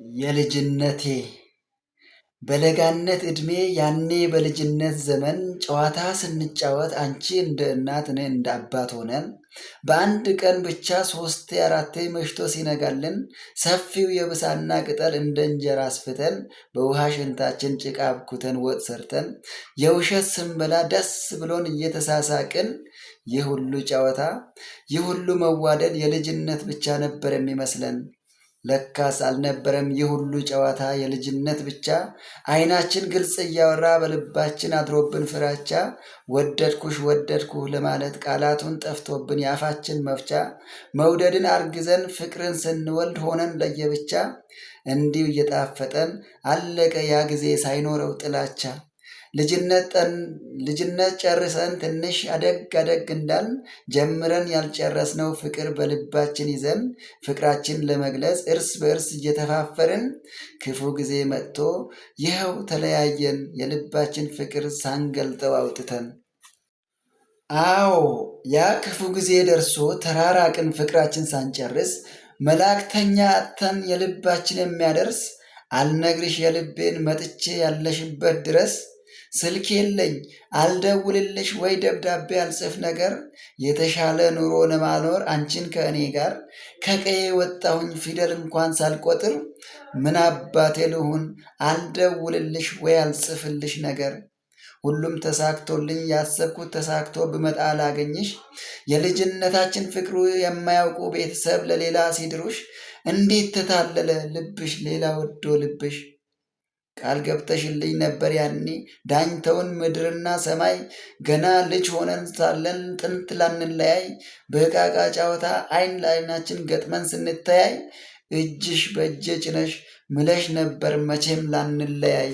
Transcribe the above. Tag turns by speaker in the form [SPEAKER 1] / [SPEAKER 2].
[SPEAKER 1] የልጅነቴ በለጋነት ዕድሜ ያኔ በልጅነት ዘመን ጨዋታ ስንጫወት አንቺ እንደ እናት እኔ እንደ አባት ሆነን በአንድ ቀን ብቻ ሶስቴ አራቴ መሽቶ ሲነጋልን ሰፊው የብሳና ቅጠል እንደ እንጀራ አስፍተን በውሃ ሽንታችን ጭቃ አብኩተን ወጥ ሰርተን የውሸት ስንበላ ደስ ብሎን እየተሳሳቅን ይህ ሁሉ ጨዋታ ይህ ሁሉ መዋደድ የልጅነት ብቻ ነበር የሚመስለን። ለካስ አልነበረም ይህ ሁሉ ጨዋታ የልጅነት ብቻ። ዓይናችን ግልጽ እያወራ በልባችን አድሮብን ፍራቻ። ወደድኩሽ ወደድኩህ ለማለት ቃላቱን ጠፍቶብን የአፋችን መፍቻ። መውደድን አርግዘን ፍቅርን ስንወልድ ሆነን ለየብቻ። እንዲሁ እየጣፈጠን አለቀ ያ ጊዜ ሳይኖረው ጥላቻ። ልጅነት ጨርሰን ትንሽ አደግ አደግ እንዳልን ጀምረን ያልጨረስነው ፍቅር በልባችን ይዘን ፍቅራችን ለመግለጽ እርስ በእርስ እየተፋፈርን ክፉ ጊዜ መጥቶ ይኸው ተለያየን የልባችን ፍቅር ሳንገልጠው አውጥተን። አዎ ያ ክፉ ጊዜ ደርሶ ተራራቅን ፍቅራችን ሳንጨርስ መላእክተኛ አጥተን የልባችን የሚያደርስ አልነግርሽ የልቤን መጥቼ ያለሽበት ድረስ። ስልክ የለኝ አልደውልልሽ ወይ ደብዳቤ አልጽፍ ነገር የተሻለ ኑሮ ለማኖር አንቺን ከእኔ ጋር ከቀዬ ወጣሁኝ ፊደል እንኳን ሳልቆጥር ምን አባቴ ልሁን አልደውልልሽ ወይ አልጽፍልሽ ነገር። ሁሉም ተሳክቶልኝ ያሰብኩት ተሳክቶ ብመጣ ላገኝሽ የልጅነታችን ፍቅሩ የማያውቁ ቤተሰብ ለሌላ ሲድሩሽ እንዴት ተታለለ ልብሽ ሌላ ወዶ ልብሽ። ቃል ገብተሽልኝ ነበር ያኔ ዳኝተውን ምድርና ሰማይ ገና ልጅ ሆነን ሳለን ጥንት ላንለያይ በዕቃቃ ጨዋታ ዓይን ለዓይናችን ገጥመን ስንተያይ እጅሽ በእጄ ጭነሽ ምለሽ ነበር መቼም ላንለያይ።